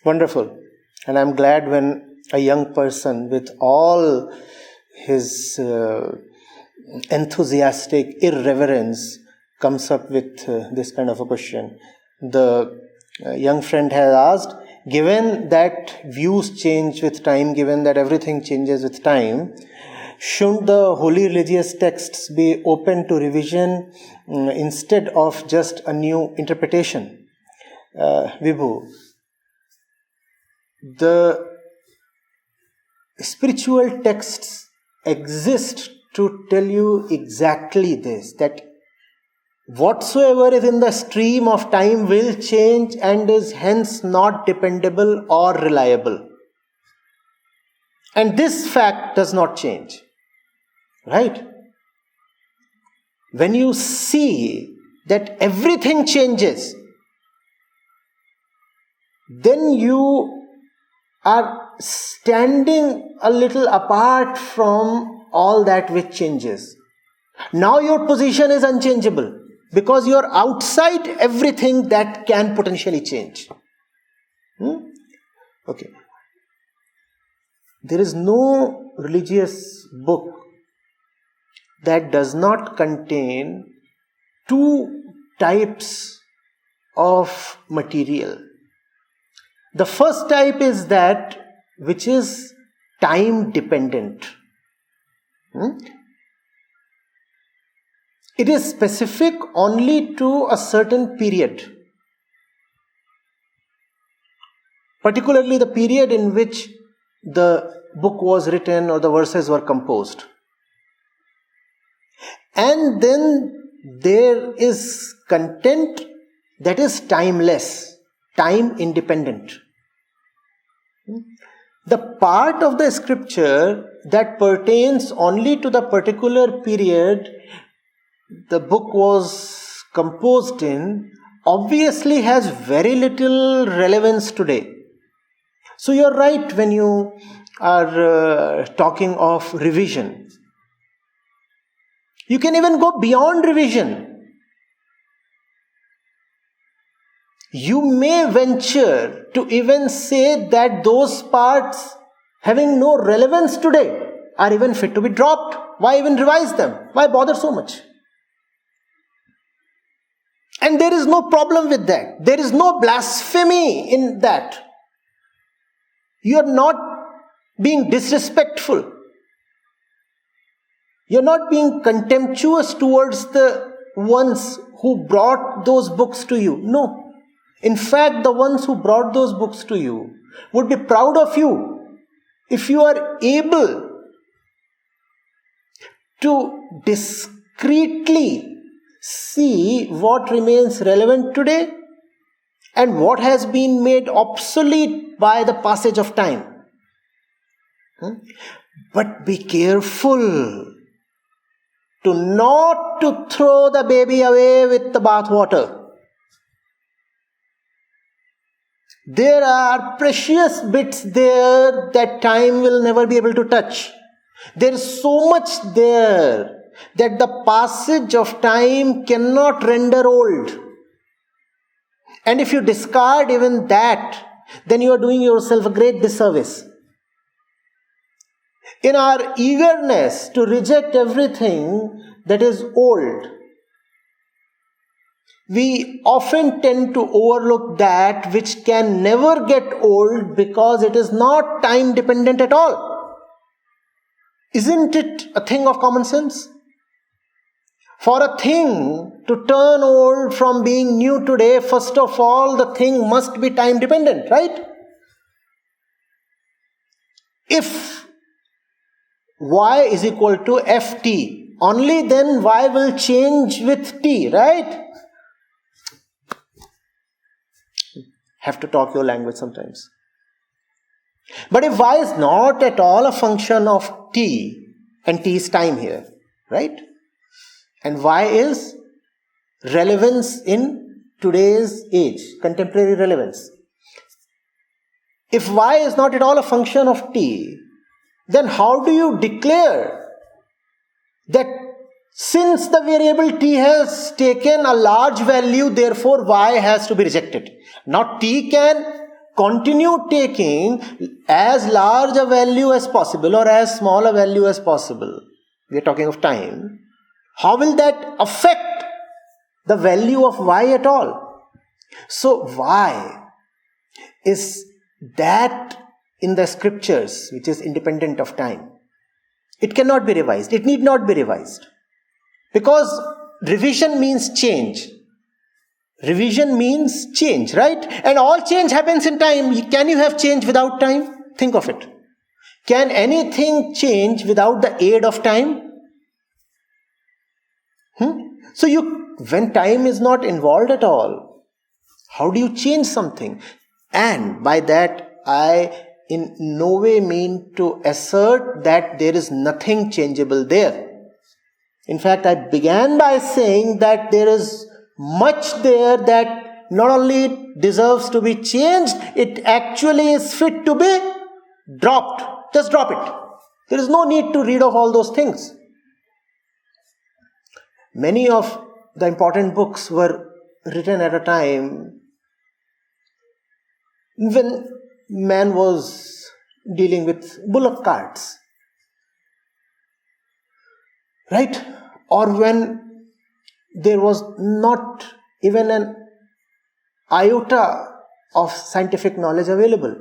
Wonderful. And I'm glad when a young person with all his enthusiastic irreverence comes up with this kind of a question. The young friend has asked, given that views change with time, given that everything changes with time, shouldn't the holy religious texts be open to revision instead of just a new interpretation? Vibhu, the spiritual texts exist to tell you exactly this, that whatsoever is in the stream of time will change and is hence not dependable or reliable. And this fact does not change. Right? When you see that everything changes, then you are standing a little apart from all that which changes. Now your position is unchangeable because you are outside everything that can potentially change. Okay. There is no religious book that does not contain two types of material. The first type is that which is time dependent. It is specific only to a certain period, particularly the period in which the book was written or the verses were composed. And then there is content that is timeless, time independent. The part of the scripture that pertains only to the particular period the book was composed in obviously has very little relevance today. So you're right when you are talking of revision. You can even go beyond revision. You may venture to even say that those parts having no relevance today are even fit to be dropped. Why even revise them? Why bother so much? And there is no problem with that. There is no blasphemy in that. You are not being disrespectful. You are not being contemptuous towards the ones who brought those books to you. No. In fact, the ones who brought those books to you would be proud of you if you are able to discreetly see what remains relevant today and what has been made obsolete by the passage of time. But be careful to not to throw the baby away with the bathwater. There are precious bits there that time will never be able to touch. There is so much there that the passage of time cannot render old. And if you discard even that, then you are doing yourself a great disservice. In our eagerness to reject everything that is old, we often tend to overlook that which can never get old because it is not time dependent at all. Isn't it a thing of common sense? For a thing to turn old from being new today, first of all, the thing must be time dependent, right? If y is equal to ft, only then y will change with t, right? Have to talk your language sometimes. But if y is not at all a function of t, and t is time here, right? And y is relevance in today's age, contemporary relevance. If y is not at all a function of t, then how do you declare that since the variable t has taken a large value, therefore y has to be rejected? Now t can continue taking as large a value as possible or as small a value as possible, we are talking of time, how will that affect the value of y at all? So y is that in the scriptures which is independent of time. It cannot be revised. It need not be revised. Because revision means change. Revision means change, right? And all change happens in time. Can you have change without time? Think of it. Can anything change without the aid of time? So when time is not involved at all, how do you change something? And by that, I in no way mean to assert that there is nothing changeable there. In fact, I began by saying that there is much there that not only deserves to be changed, it actually is fit to be dropped. Just drop it. There is no need to read of all those things. Many of the important books were written at a time when man was dealing with bullock carts. Right? Or when there was not even an iota of scientific knowledge available.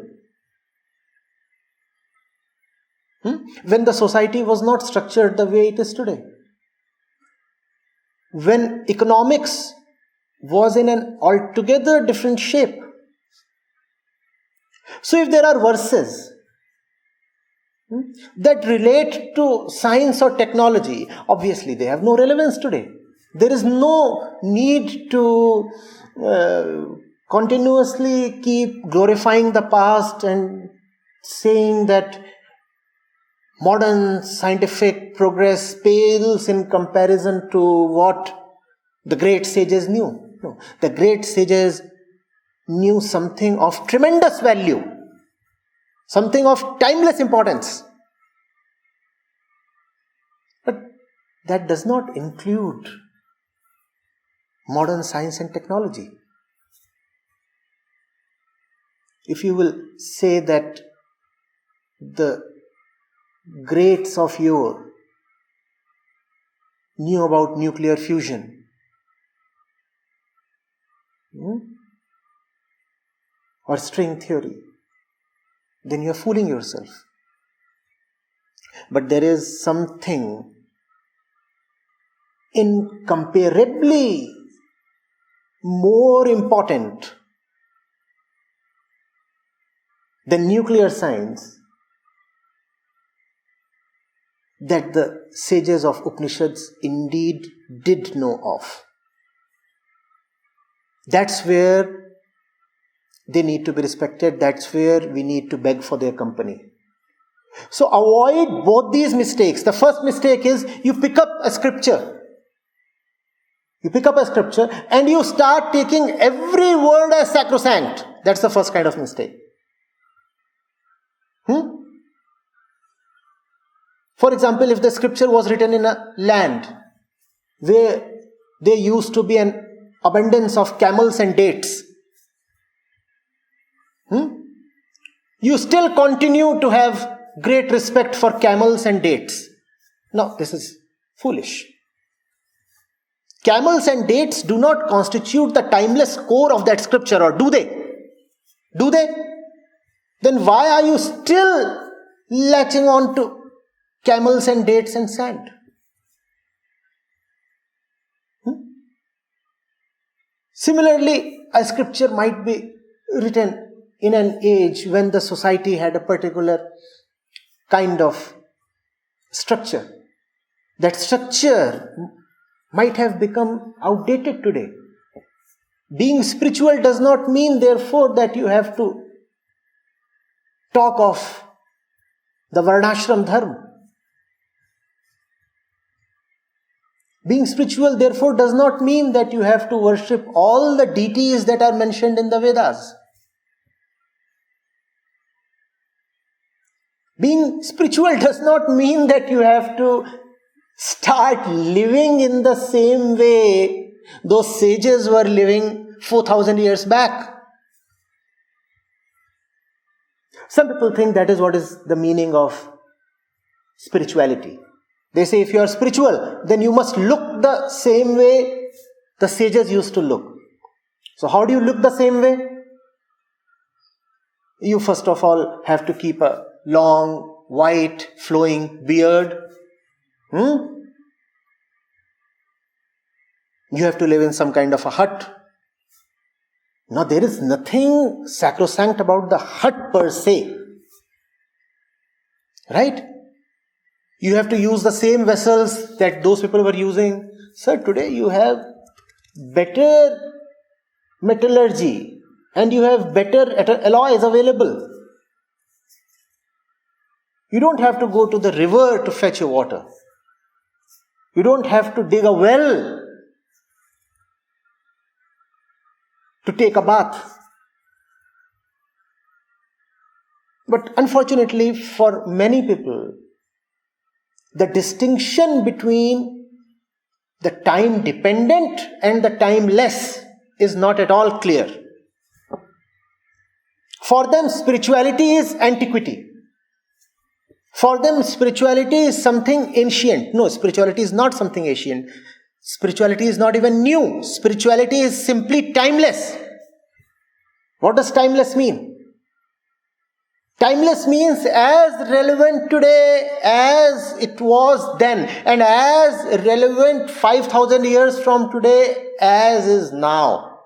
When the society was not structured the way it is today. When economics was in an altogether different shape. So if there are verses that relate to science or technology, obviously they have no relevance today. There is no need to continuously keep glorifying the past and saying that modern scientific progress pales in comparison to what the great sages knew. No, the great sages knew something of tremendous value, something of timeless importance. But that does not include modern science and technology. If you will say that the greats of yore knew about nuclear fusion, or string theory, then you are fooling yourself. But there is something incomparably more important than nuclear science that the sages of Upanishads indeed did know of. That's where they need to be respected. That's where we need to beg for their company. So avoid both these mistakes. The first mistake is you pick up a scripture. You pick up a scripture and you start taking every word as sacrosanct. That's the first kind of mistake. For example, if the scripture was written in a land where there used to be an abundance of camels and dates, you still continue to have great respect for camels and dates. No, this is foolish. Camels and dates do not constitute the timeless core of that scripture, or do they? Do they? Then why are you still latching on to camels and dates and sand? Similarly, a scripture might be written in an age when the society had a particular kind of structure. That structure might have become outdated today. Being spiritual does not mean, therefore, that you have to talk of the Varnashram Dharma. Being spiritual, therefore, does not mean that you have to worship all the deities that are mentioned in the Vedas. Being spiritual does not mean that you have to start living in the same way those sages were living 4,000 years back. Some people think that is what is the meaning of spirituality. They say if you are spiritual, then you must look the same way the sages used to look. So how do you look the same way? You first of all have to keep a long, white, flowing beard. You have to live in some kind of a hut. Now there is nothing sacrosanct about the hut per se. Right? You have to use the same vessels that those people were using. Sir, today you have better metallurgy and you have better alloys available. You don't have to go to the river to fetch your water. You don't have to dig a well to take a bath. But unfortunately for many people, the distinction between the time dependent and the timeless is not at all clear. For them, spirituality is antiquity. For them, spirituality is something ancient. No, spirituality is not something ancient. Spirituality is not even new. Spirituality is simply timeless. What does timeless mean? Timeless means as relevant today as it was then, and as relevant 5,000 years from today as is now.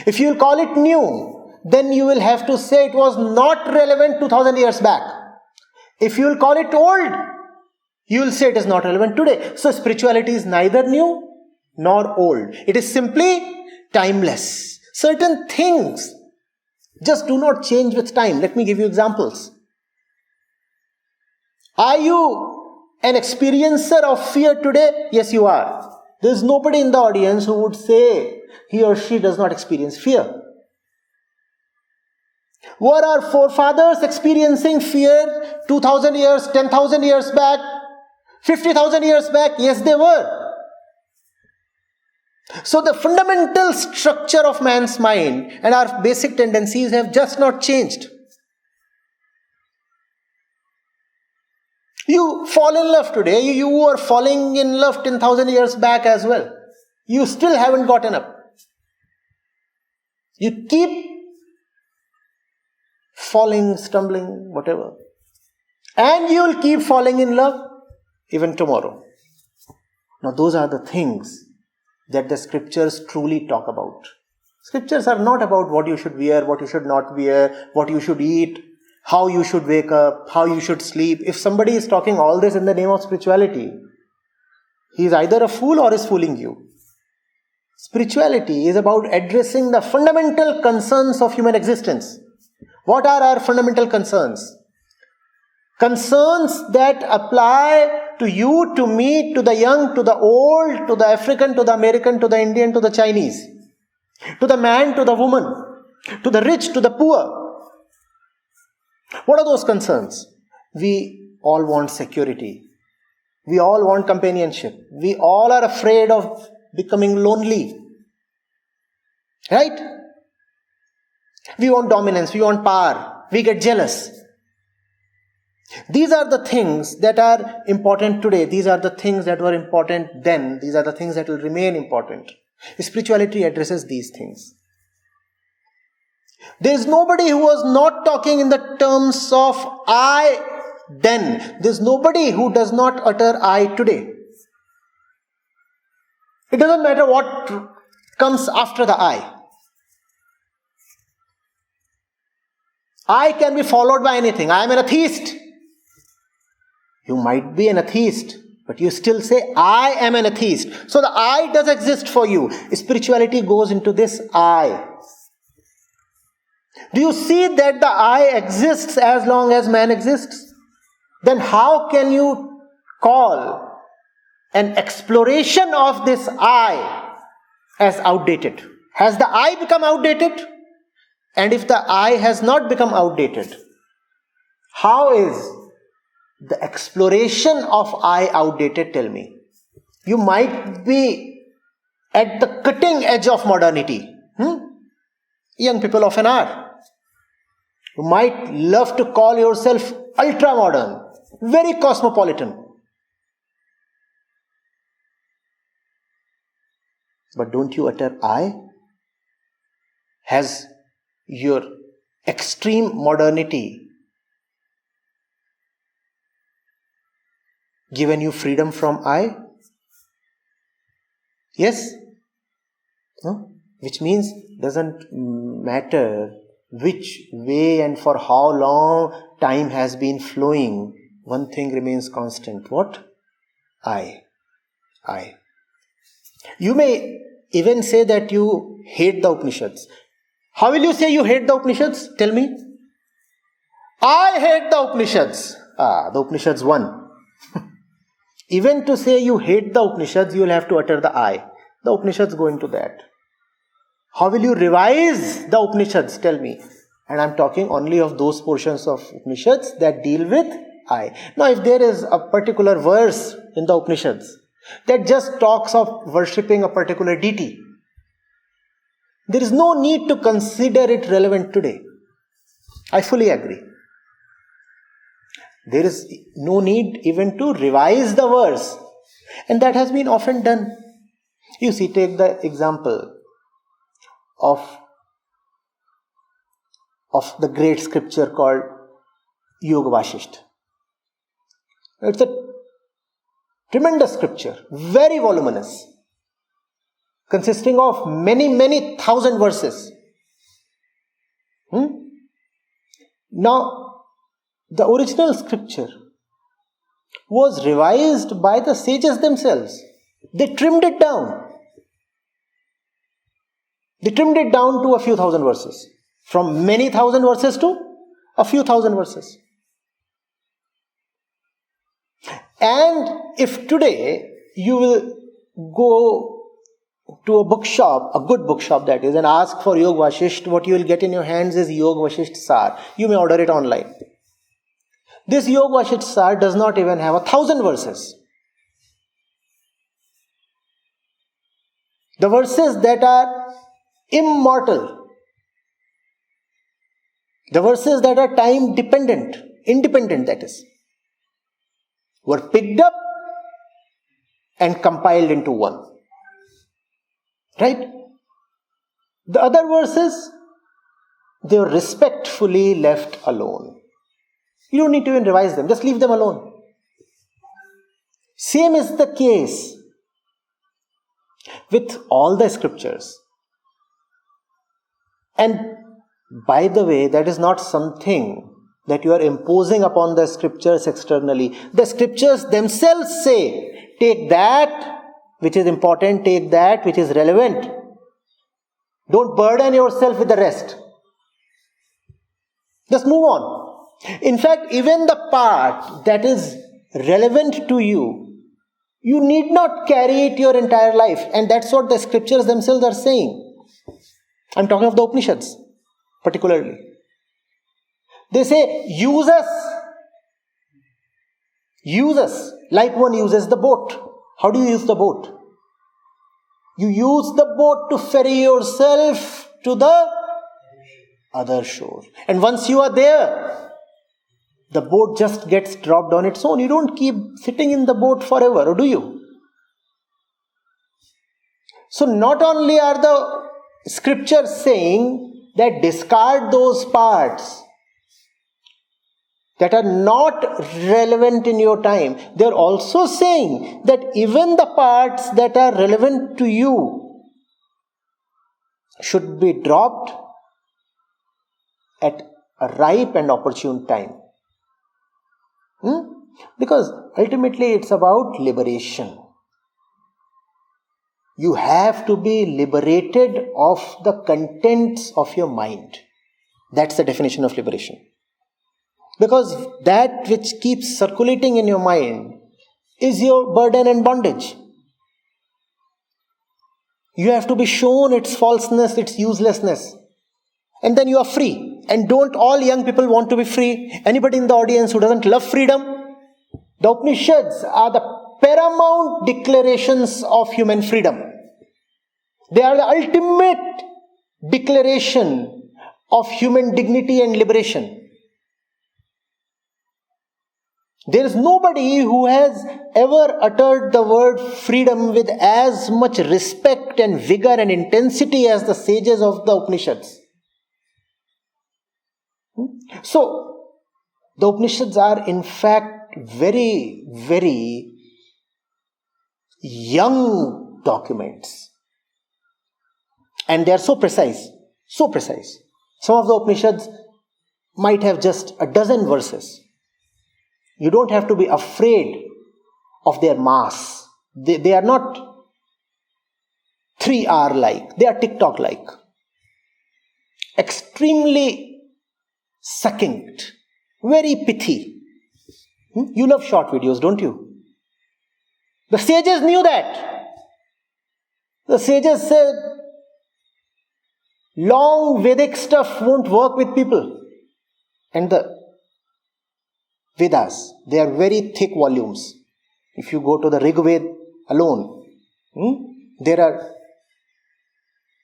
If you will call it new, then you will have to say it was not relevant 2,000 years back. If you will call it old, you will say it is not relevant today. So spirituality is neither new nor old. It is simply timeless. Certain things just do not change with time. Let me give you examples. Are you an experiencer of fear today? Yes, you are. There is nobody in the audience who would say he or she does not experience fear. Were our forefathers experiencing fear 2,000 years, 10,000 years back, 50,000 years back? Yes, they were. So the fundamental structure of man's mind and our basic tendencies have just not changed. You fall in love today, you were falling in love 10,000 years back as well. You still haven't gotten up. You keep falling, stumbling, whatever. And you will keep falling in love even tomorrow. Now those are the things that the scriptures truly talk about. Scriptures are not about what you should wear, what you should not wear, what you should eat, how you should wake up, how you should sleep. If somebody is talking all this in the name of spirituality, he is either a fool or is fooling you. Spirituality is about addressing the fundamental concerns of human existence. What are our fundamental concerns? Concerns that apply to you, to me, to the young, to the old, to the African, to the American, to the Indian, to the Chinese, to the man, to the woman, to the rich, to the poor. What are those concerns? We all want security. We all want companionship. We all are afraid of becoming lonely. Right? We want dominance. We want power. We get jealous. These are the things that are important today. These are the things that were important then. These are the things that will remain important. Spirituality addresses these things. There is nobody who was not talking in the terms of I then. There is nobody who does not utter I today. It doesn't matter what comes after the I. I can be followed by anything. I am an atheist. You might be an atheist, but you still say, I am an atheist. So the I does exist for you. Spirituality goes into this I. Do you see that the I exists as long as man exists? Then how can you call an exploration of this I as outdated? Has the I become outdated? And if the I has not become outdated, how is the exploration of I outdated? Tell me. You might be at the cutting edge of modernity. Young people often are. You might love to call yourself ultra modern, very cosmopolitan. But don't you utter I? Has your extreme modernity given you freedom from I? Yes? No? Which means doesn't matter which way and for how long time has been flowing, one thing remains constant. What? I. You may even say that you hate the Upanishads. How will you say you hate the Upanishads? Tell me. I hate the Upanishads. The Upanishads won. Even to say you hate the Upanishads, you will have to utter the I. The Upanishads go into that. How will you revise the Upanishads? Tell me. And I'm talking only of those portions of Upanishads that deal with I. Now, if there is a particular verse in the Upanishads that just talks of worshipping a particular deity, there is no need to consider it relevant today. I fully agree. There is no need even to revise the verse. And that has been often done. You see, take the example of the great scripture called Yoga Vasishtha. It's a tremendous scripture, very voluminous, consisting of many thousand verses. Now, the original scripture was revised by the sages themselves. They trimmed it down. They trimmed it down to a few thousand verses. From many thousand verses to a few thousand verses. And if today you will go to a bookshop, a good bookshop that is, and ask for Yoga Vasishtha, what you will get in your hands is Yoga Vasishtha Sar. You may order it online. This Yoga Vasishtha Sar does not even have 1,000 verses. The verses that are immortal, the verses that are time dependent, independent that is, were picked up and compiled into one. Right? The other verses, they were respectfully left alone. You don't need to even revise them, just leave them alone. Same is the case with all the scriptures. And by the way, that is not something that you are imposing upon the scriptures externally. The scriptures themselves say, take that which is important, take that which is relevant. Don't burden yourself with the rest. Just move on. In fact, even the part that is relevant to you, you need not carry it your entire life. And that's what the scriptures themselves are saying. I'm talking of the Upanishads, particularly. They say, use us. Use us like one uses the boat. How do you use the boat? You use the boat to ferry yourself to the other shore. And once you are there, the boat just gets dropped on its own. You don't keep sitting in the boat forever, or do you? So not only are the scriptures saying that discard those parts that are not relevant in your time, they are also saying that even the parts that are relevant to you should be dropped at a ripe and opportune time. Because ultimately it's about liberation. You have to be liberated of the contents of your mind. That's the definition of liberation. Because that which keeps circulating in your mind is your burden and bondage. You have to be shown its falseness, its uselessness. And then you are free. And don't all young people want to be free? Anybody in the audience who doesn't love freedom? The Upanishads are the paramount declarations of human freedom. They are the ultimate declaration of human dignity and liberation. There is nobody who has ever uttered the word freedom with as much respect and vigor and intensity as the sages of the Upanishads. So, the Upanishads are in fact very, very young documents. And they are so precise, so precise. Some of the Upanishads might have just a dozen verses. You don't have to be afraid of their mass. They are not 3R like, they are TikTok like. Extremely succinct, very pithy. You love short videos, don't you? The sages knew that. The sages said, long Vedic stuff won't work with people. And the Vedas, they are very thick volumes. If you go to the Rig Veda alone, there are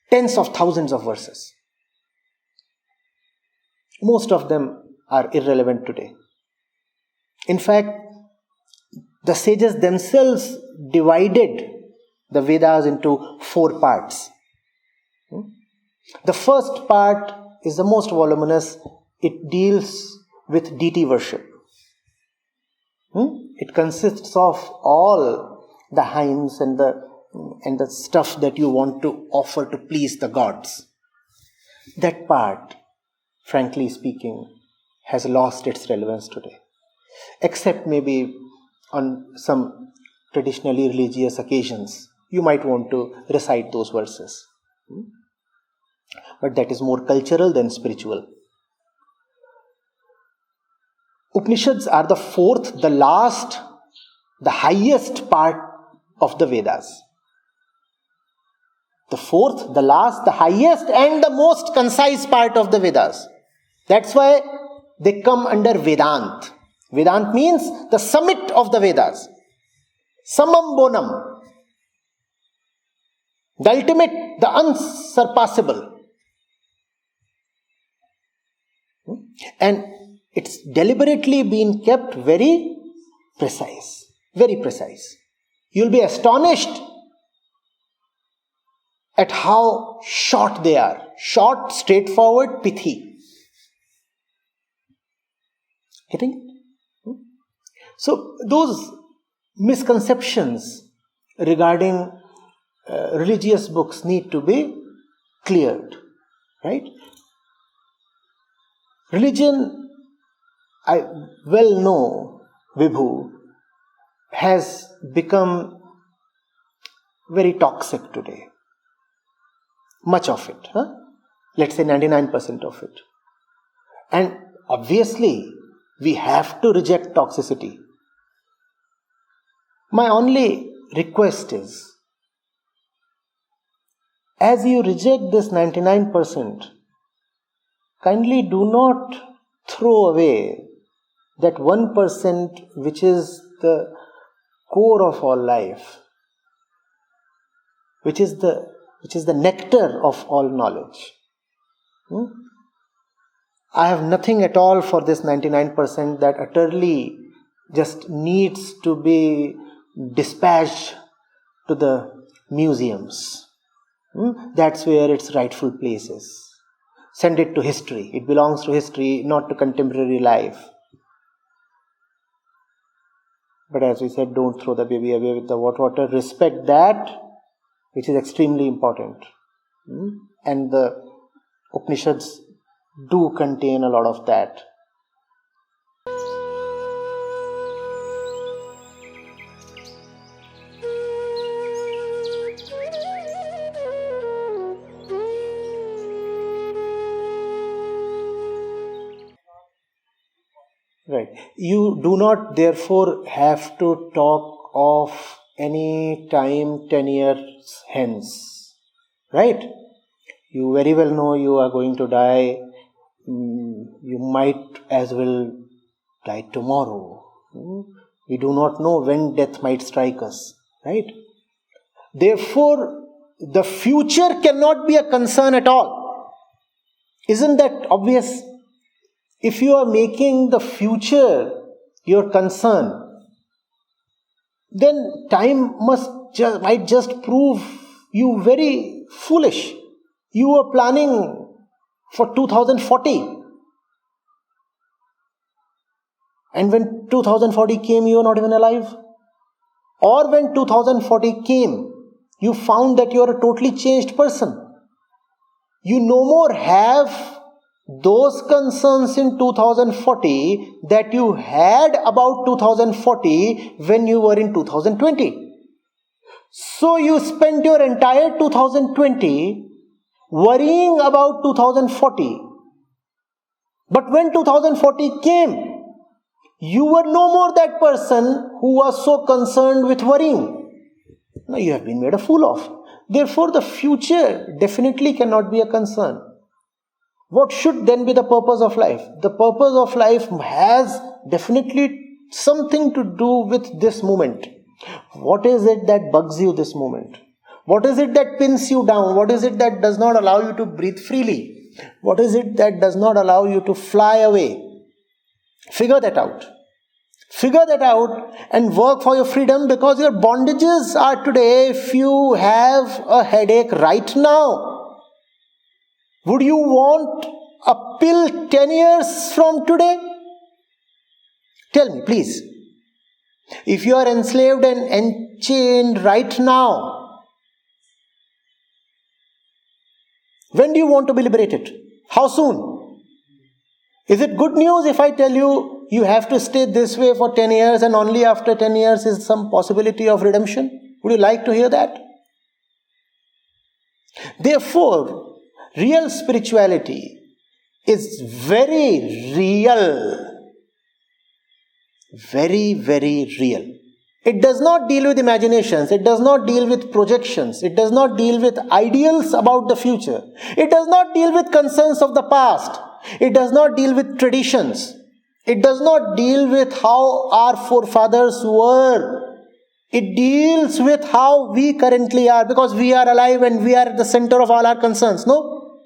tens of thousands of verses. Most of them are irrelevant today. In fact, the sages themselves divided the Vedas into 4 parts. The first part is the most voluminous. It deals with deity worship. It consists of all the hymns and the stuff that you want to offer to please the gods. That part, frankly speaking, has lost its relevance today. Except maybe on some traditionally religious occasions, you might want to recite those verses. But that is more cultural than spiritual. Upanishads are the fourth, the last, the highest part of the Vedas. The fourth, the last, the highest and the most concise part of the Vedas. That's why they come under Vedanta. Vedanta means the summit of the Vedas. Samam bonam. The ultimate, the unsurpassable. And it's deliberately been kept very precise. Very precise. You'll be astonished at how short they are. Short, straightforward, pithy. Getting it? So those misconceptions regarding religious books need to be cleared. Right? Religion, I well know, Vibhu, has become very toxic today. Much of it. Let's say 99% of it. And obviously, we have to reject toxicity. My only request is, as you reject this 99%, kindly do not throw away that 1% which is the core of all life, which is the nectar of all knowledge. I have nothing at all for this 99% that utterly just needs to be dispatched to the museums. That's where its rightful place is. Send it to history. It belongs to history, not to contemporary life. But as we said, don't throw the baby away with the water. Respect that, which is extremely important. And the Upanishads do contain a lot of that. Right. You do not therefore have to talk of any time 10 years hence. Right? You very well know you are going to die. You might as well die tomorrow. We do not know when death might strike us. Right? Therefore, the future cannot be a concern at all. Isn't that obvious? If you are making the future your concern, then time might just prove you very foolish. You were planning for 2040. And when 2040 came, you were not even alive. Or when 2040 came, you found that you are a totally changed person. You no more have those concerns in 2040 that you had about 2040 when you were in 2020. So you spent your entire 2020 worrying about 2040. But when 2040 came, you were no more that person who was so concerned with worrying. Now you have been made a fool of. Therefore, the future definitely cannot be a concern. What should then be the purpose of life? The purpose of life has definitely something to do with this moment. What is it that bugs you this moment? What is it that pins you down? What is it that does not allow you to breathe freely? What is it that does not allow you to fly away? Figure that out. Figure that out and work for your freedom, because your bondages are today. If you have a headache right now, would you want a pill 10 years from today? Tell me, please. If you are enslaved and enchained right now, when do you want to be liberated? How soon? Is it good news if I tell you, you have to stay this way for 10 years and only after 10 years is some possibility of redemption? Would you like to hear that? Therefore, real spirituality is very real. Very, very real. It does not deal with imaginations. It does not deal with projections. It does not deal with ideals about the future. It does not deal with concerns of the past. It does not deal with traditions. It does not deal with how our forefathers were. It deals with how we currently are, because we are alive and we are at the center of all our concerns. No?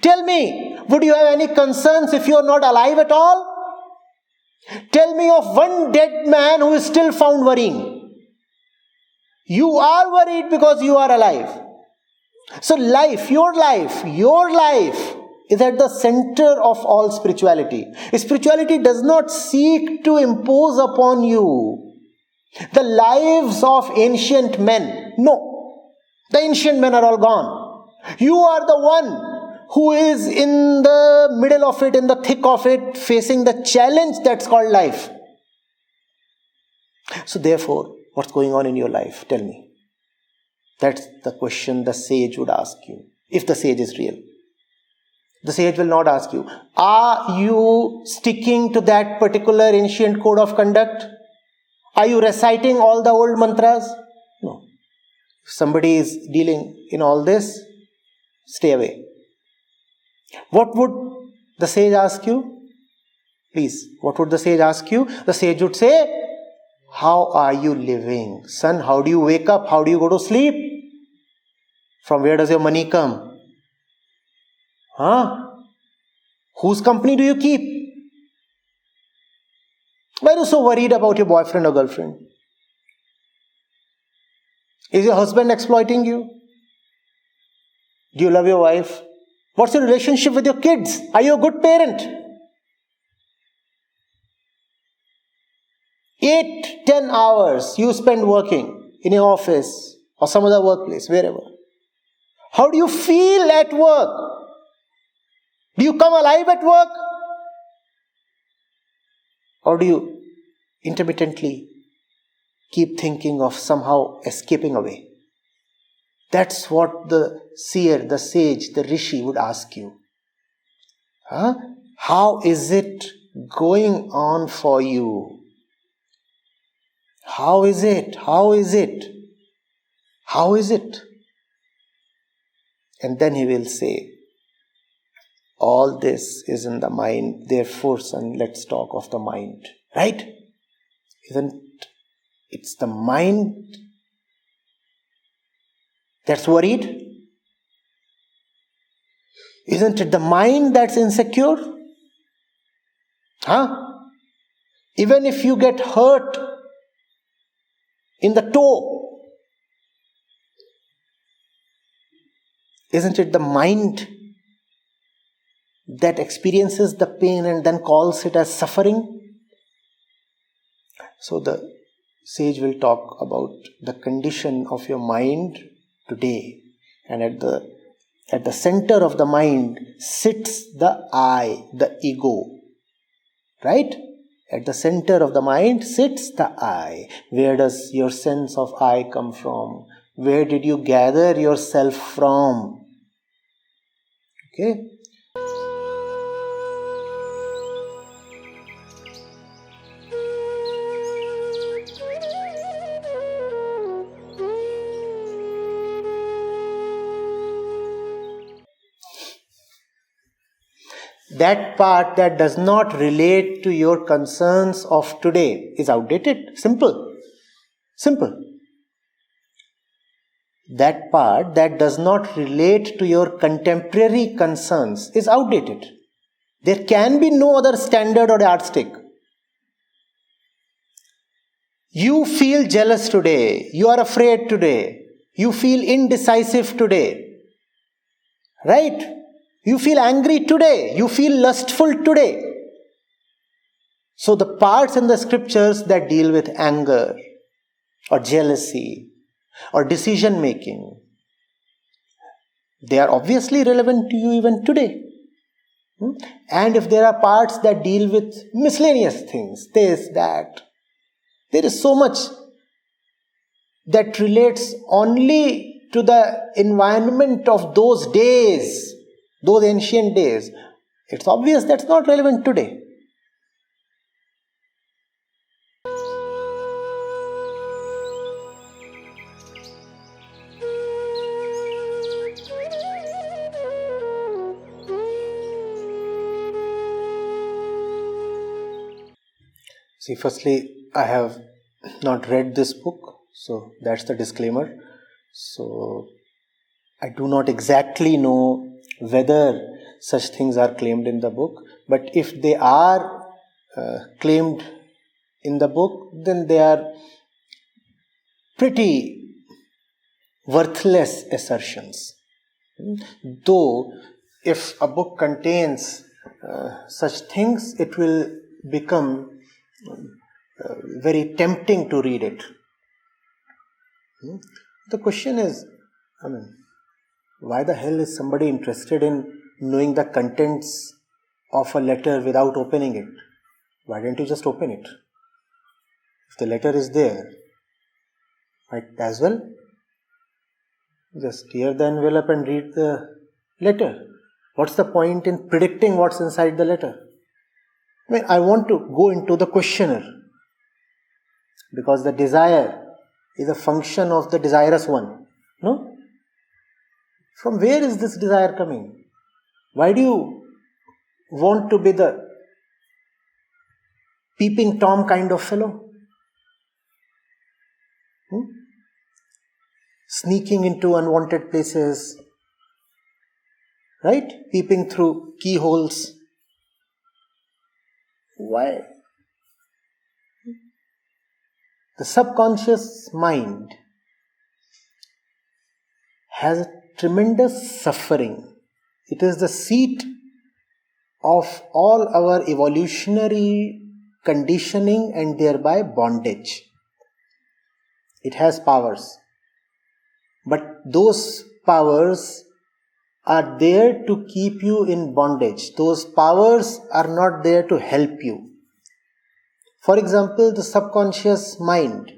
Tell me, would you have any concerns if you are not alive at all? Tell me of one dead man who is still found worrying. You are worried because you are alive. So your life is at the center of all spirituality. Spirituality does not seek to impose upon you the lives of ancient men. No. The ancient men are all gone. You are the one who is in the middle of it, in the thick of it, facing the challenge that's called life. So therefore, what's going on in your life? Tell me. That's the question the sage would ask you, if the sage is real. The sage will not ask you, are you sticking to that particular ancient code of conduct? Are you reciting all the old mantras? No. If somebody is dealing in all this, stay away. What would the sage ask you? Please, what would the sage ask you? The sage would say, how are you living? Son, how do you wake up? How do you go to sleep? From where does your money come? Whose company do you keep? Why are you so worried about your boyfriend or girlfriend? Is your husband exploiting you? Do you love your wife? What's your relationship with your kids? Are you a good parent? 8-10 hours you spend working in your office or some other workplace, wherever. How do you feel at work? Do you come alive at work? Or do you intermittently keep thinking of somehow escaping away? That's what the seer, the sage, the Rishi would ask you. How is it going on for you? How is it? How is it? How is it? And then he will say, all this is in the mind. Therefore, son, let's talk of the mind. Right? Isn't it's the mind that's worried? Isn't it the mind that's insecure? Even if you get hurt in the toe, isn't it the mind that experiences the pain and then calls it as suffering? So the sage will talk about the condition of your mind today, and at the center of the mind sits the I, the ego. Right? At the center of the mind sits the I. Where does your sense of I come from? Where did you gather yourself from? Okay? That part that does not relate to your concerns of today is outdated. Simple. That part that does not relate to your contemporary concerns is outdated. There can be no other standard or yardstick. You feel jealous today. You are afraid today. You feel indecisive today. Right? You feel angry today. You feel lustful today. So the parts in the scriptures that deal with anger or jealousy or decision making, they are obviously relevant to you even today. And if there are parts that deal with miscellaneous things, this, that, there is so much that relates only to the environment of those days, those ancient days. It's obvious that's not relevant today. See, firstly, I have not read this book, so that's the disclaimer. So, I do not exactly know whether such things are claimed in the book, but if they are claimed in the book, then they are pretty worthless assertions. Though, if a book contains such things, it will become very tempting to read it. The question is, why the hell is somebody interested in knowing the contents of a letter without opening it? Why don't you just open it? If the letter is there, might as well just tear the envelope and read the letter. What's the point in predicting what's inside the letter? I want to go into the questioner, because the desire is a function of the desirous one. No? From where is this desire coming? Why do you want to be the peeping Tom kind of fellow? Sneaking into unwanted places, right? Peeping through keyholes. Why? The subconscious mind has tremendous suffering. It is the seat of all our evolutionary conditioning and thereby bondage. It has powers. But those powers are there to keep you in bondage. Those powers are not there to help you. For example, the subconscious mind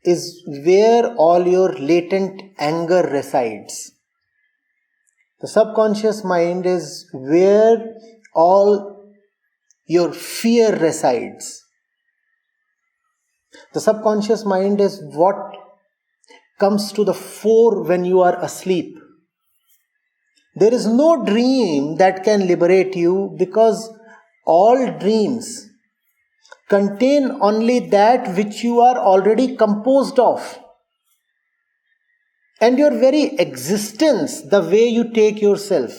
is where all your latent anger resides. The subconscious mind is where all your fear resides. The subconscious mind is what comes to the fore when you are asleep. There is no dream that can liberate you, because all dreams contain only that which you are already composed of. And your very existence, the way you take yourself,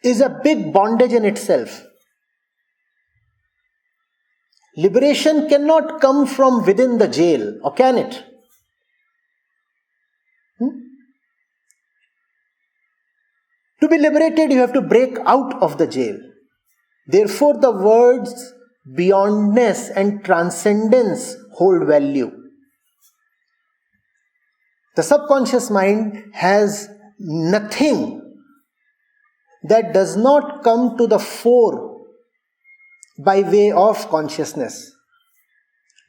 is a big bondage in itself. Liberation cannot come from within the jail, or can it? To be liberated, you have to break out of the jail. Therefore, the words beyondness and transcendence hold value. The subconscious mind has nothing that does not come to the fore by way of consciousness.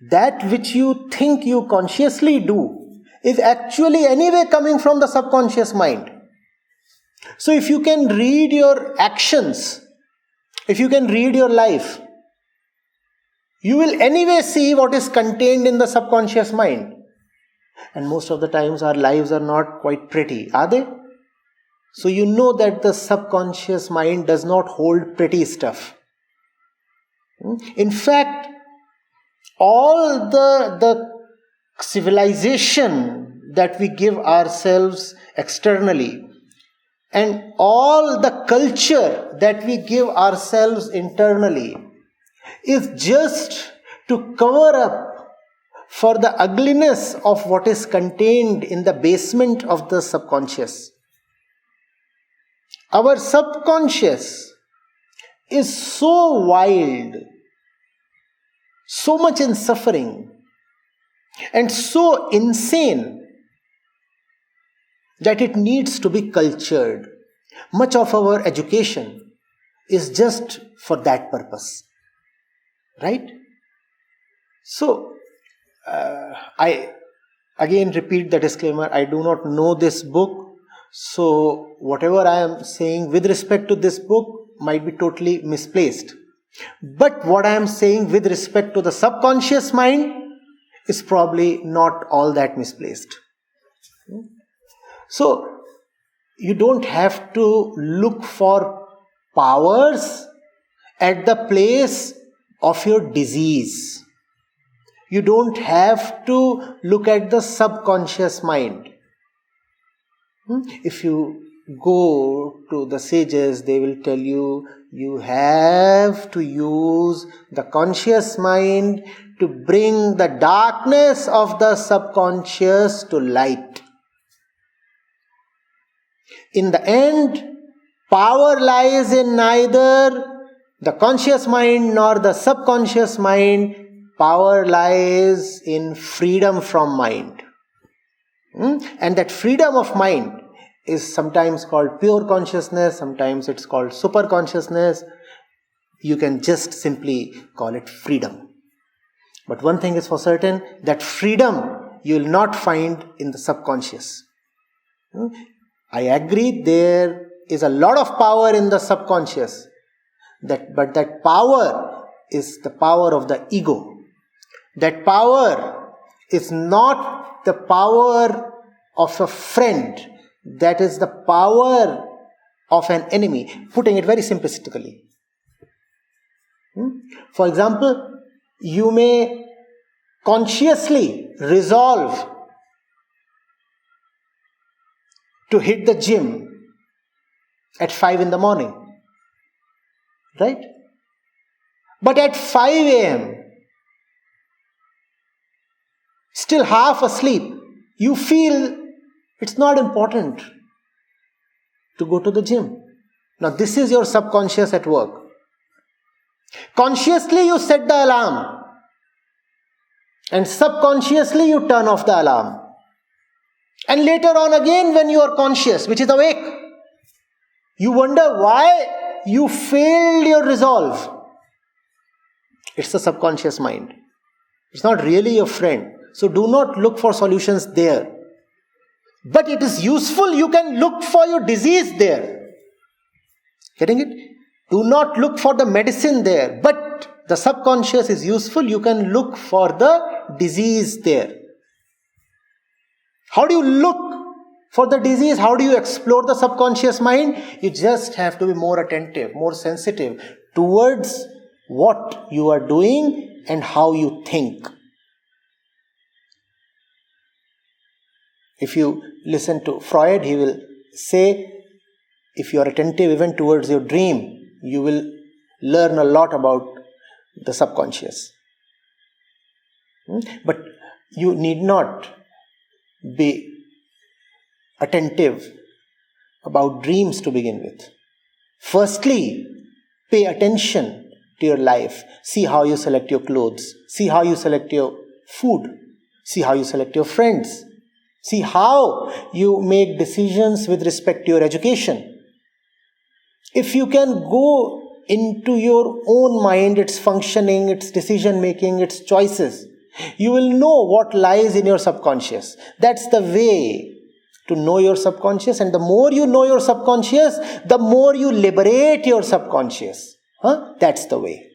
That which you think you consciously do is actually anyway coming from the subconscious mind. So if you can read your actions, if you can read your life, you will anyway see what is contained in the subconscious mind. And most of the times our lives are not quite pretty, are they? So you know that the subconscious mind does not hold pretty stuff. In fact, all the civilization that we give ourselves externally and all the culture that we give ourselves internally is just to cover up for the ugliness of what is contained in the basement of the subconscious. Our subconscious is so wild, so much in suffering, and so insane that it needs to be cultured. Much of our education is just for that purpose. Right? So, I again repeat the disclaimer, I do not know this book. So, whatever I am saying with respect to this book might be totally misplaced. But what I am saying with respect to the subconscious mind is probably not all that misplaced. So, you don't have to look for powers at the place of your disease. You don't have to look at the subconscious mind. If you go to the sages, they will tell you, you have to use the conscious mind to bring the darkness of the subconscious to light. In the end, power lies in neither the conscious mind nor the subconscious mind. Power lies in freedom from mind. And that freedom of mind is sometimes called pure consciousness, sometimes it's called super consciousness. You can just simply call it freedom. But one thing is for certain, that freedom you will not find in the subconscious. I agree there is a lot of power in the subconscious, but that power is the power of the ego. That power is not the power of a friend. That is the power of an enemy. Putting it very simplistically. For example, you may consciously resolve to hit the gym at 5 in the morning. Right? But at 5 a.m., still half asleep, you feel it's not important to go to the gym. Now this is your subconscious at work. Consciously you set the alarm, and subconsciously you turn off the alarm. And later on again, when you are conscious, which is awake, you wonder why you failed your resolve. It's the subconscious mind. It's not really your friend. So do not look for solutions there. But it is useful, you can look for your disease there. Getting it? Do not look for the medicine there. But the subconscious is useful, you can look for the disease there. How do you look for the disease? How do you explore the subconscious mind? You just have to be more attentive, more sensitive towards what you are doing and how you think. If you listen to Freud, he will say, if you are attentive even towards your dream, you will learn a lot about the subconscious. But you need not be attentive about dreams to begin with. Firstly, pay attention to your life. See how you select your clothes. See how you select your food. See how you select your friends. See how you make decisions with respect to your education. If you can go into your own mind, its functioning, its decision making, its choices, you will know what lies in your subconscious. That's the way to know your subconscious, and the more you know your subconscious, the more you liberate your subconscious. That's the way.